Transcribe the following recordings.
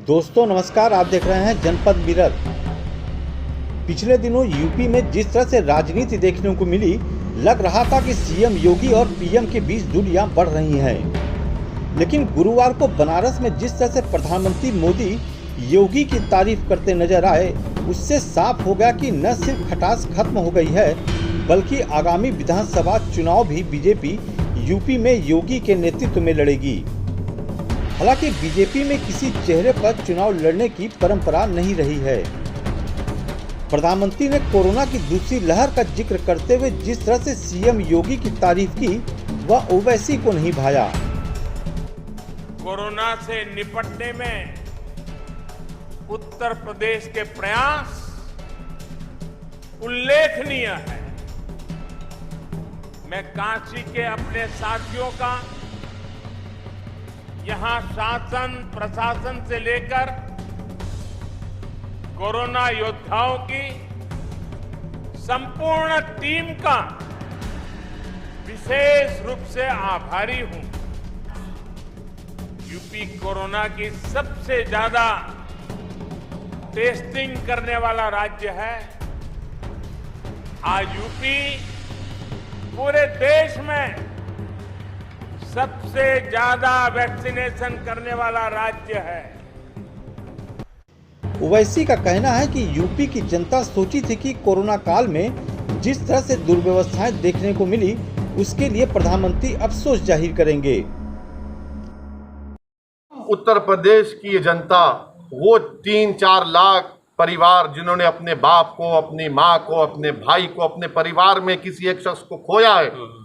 दोस्तों नमस्कार, आप देख रहे हैं जनपद मिरर। पिछले दिनों यूपी में जिस तरह से राजनीति देखने को मिली, लग रहा था कि सीएम योगी और पीएम के बीच दूरियां बढ़ रही हैं। लेकिन गुरुवार को बनारस में जिस तरह से प्रधानमंत्री मोदी योगी की तारीफ करते नजर आए, उससे साफ हो गया कि न सिर्फ खटास खत्म हो गई है, बल्कि आगामी विधानसभा चुनाव भी बीजेपी यूपी में योगी के नेतृत्व में लड़ेगी। हालांकि बीजेपी में किसी चेहरे पर चुनाव लड़ने की परंपरा नहीं रही है। प्रधानमंत्री ने कोरोना की दूसरी लहर का जिक्र करते हुए जिस तरह से सीएम योगी की तारीफ की, वह ओवैसी को नहीं भाया। कोरोना से निपटने में उत्तर प्रदेश के प्रयास उल्लेखनीय है। मैं काशी के अपने साथियों का, यहां शासन प्रशासन से लेकर कोरोना योद्धाओं की संपूर्ण टीम का विशेष रूप से आभारी हूं। यूपी कोरोना की सबसे ज्यादा टेस्टिंग करने वाला राज्य है। आज यूपी पूरे देश में सबसे ज्यादा वैक्सीनेशन करने वाला राज्य है। ओवैसी का कहना है कि यूपी की जनता सोची थी कि कोरोना काल में जिस तरह से दुर्व्यवस्थाएं देखने को मिली, उसके लिए प्रधानमंत्री अफसोस जाहिर करेंगे। उत्तर प्रदेश की जनता, वो 3-4 लाख परिवार जिन्होंने अपने बाप को, अपनी माँ को, अपने भाई को, अपने परिवार में किसी एक शख्स को खोया है,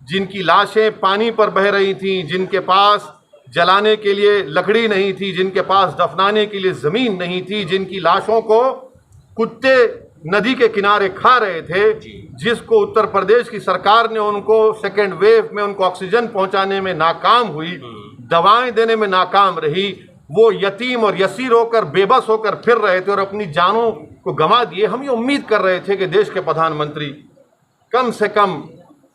जिनकी लाशें पानी पर बह रही थीं, जिनके पास जलाने के लिए लकड़ी नहीं थी, जिनके पास दफनाने के लिए जमीन नहीं थी, जिनकी लाशों को कुत्ते नदी के किनारे खा रहे थे, जिसको उत्तर प्रदेश की सरकार ने उनको सेकेंड वेव में उनको ऑक्सीजन पहुंचाने में नाकाम हुई, दवाएं देने में नाकाम रही, वो यतीम और यसीर होकर बेबस होकर फिर रहे थे और अपनी जानों को गंवा दिए। हम ये उम्मीद कर रहे थे कि देश के प्रधानमंत्री कम से कम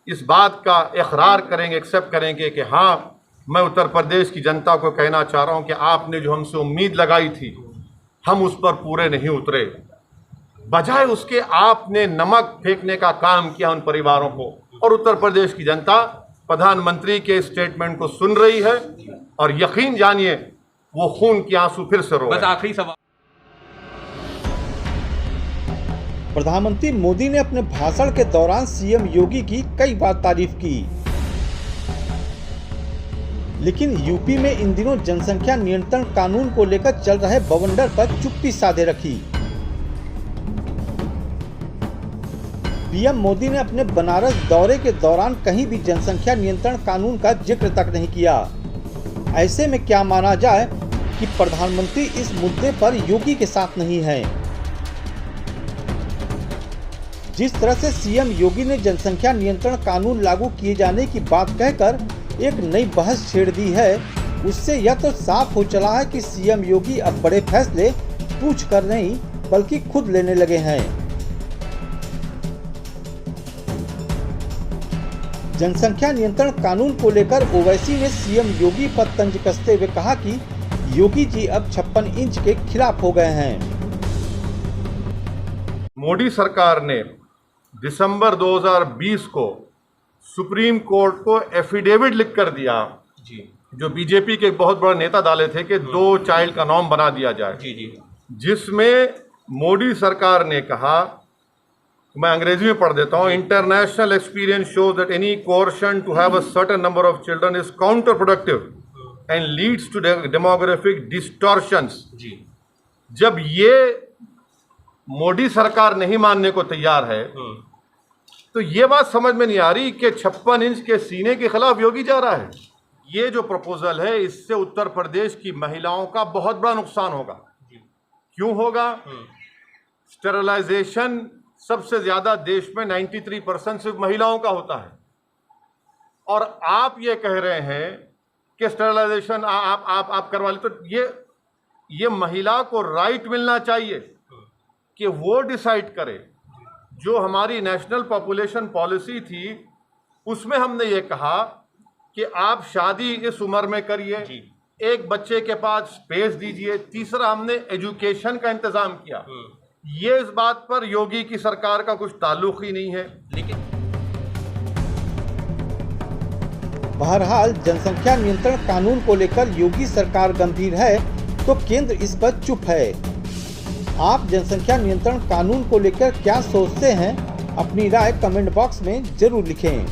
इस बात का इकरार करेंगे, एक्सेप्ट करेंगे कि हाँ, मैं उत्तर प्रदेश की जनता को कहना चाह रहा हूं कि आपने जो हमसे उम्मीद लगाई थी, हम उस पर पूरे नहीं उतरे। बजाय उसके आपने नमक फेंकने का काम किया उन परिवारों को, और उत्तर प्रदेश की जनता प्रधानमंत्री के स्टेटमेंट को सुन रही है और यकीन जानिए वो खून के आंसू फिर से रो रहे हैं। बस आखिरी सवाल, प्रधानमंत्री मोदी ने अपने भाषण के दौरान सीएम योगी की कई बार तारीफ की, लेकिन यूपी में इन दिनों जनसंख्या नियंत्रण कानून को लेकर चल रहे बवंडर पर चुप्पी साधे रखी। पीएम मोदी ने अपने बनारस दौरे के दौरान कहीं भी जनसंख्या नियंत्रण कानून का जिक्र तक नहीं किया। ऐसे में क्या माना जाए कि प्रधानमंत्री इस मुद्दे पर योगी के साथ नहीं है। जिस तरह से सीएम योगी ने जनसंख्या नियंत्रण कानून लागू किए जाने की बात कहकर एक नई बहस छेड़ दी है, उससे यह तो साफ हो चला है कि सीएम योगी अब बड़े फैसले पूछ कर नहीं बल्कि खुद लेने लगे हैं। जनसंख्या नियंत्रण कानून को लेकर ओवैसी ने सीएम योगी पर तंज कसते हुए कहा कि योगी जी अब 56 इंच के खिलाफ हो गए हैं। मोदी सरकार ने दिसंबर 2020 को सुप्रीम कोर्ट को एफिडेविट लिख कर दिया, जो बीजेपी के एक बहुत बड़ा नेता डाले थे कि 2 चाइल्ड का नॉर्म बना दिया जाए, जिसमें मोदी सरकार ने कहा, मैं अंग्रेजी में पढ़ देता हूं, international experience shows that any coercion to have a certain number of children is counterproductive and leads to demographic distortions. जब ये मोदी सरकार नहीं मानने को तैयार है, तो ये बात समझ में नहीं आ रही कि 56 इंच के सीने के खिलाफ योगी जा रहा है। ये जो प्रपोजल है, इससे उत्तर प्रदेश की महिलाओं का बहुत बड़ा नुकसान होगा। क्यों होगा? स्टेरिलाइजेशन सबसे ज्यादा देश में 93% सिर्फ महिलाओं का होता है, और आप ये कह रहे हैं कि स्टेरिलाइजेशन आप करवा ले, तो ये महिला को राइट मिलना चाहिए कि वो डिसाइड करे। जो हमारी नेशनल पॉपुलेशन पॉलिसी थी, उसमें हमने ये कहा कि आप शादी इस उम्र में करिए, एक बच्चे के पास स्पेस दीजिए। तीसरा, हमने एजुकेशन का इंतजाम किया। ये इस बात पर योगी की सरकार का कुछ ताल्लुक ही नहीं है। लेकिन बहरहाल जनसंख्या नियंत्रण कानून को लेकर योगी सरकार गंभीर है तो केंद्र इस पर चुप है। आप जनसंख्या नियंत्रण कानून को लेकर क्या सोचते हैं? अपनी राय कमेंट बॉक्स में जरूर लिखें।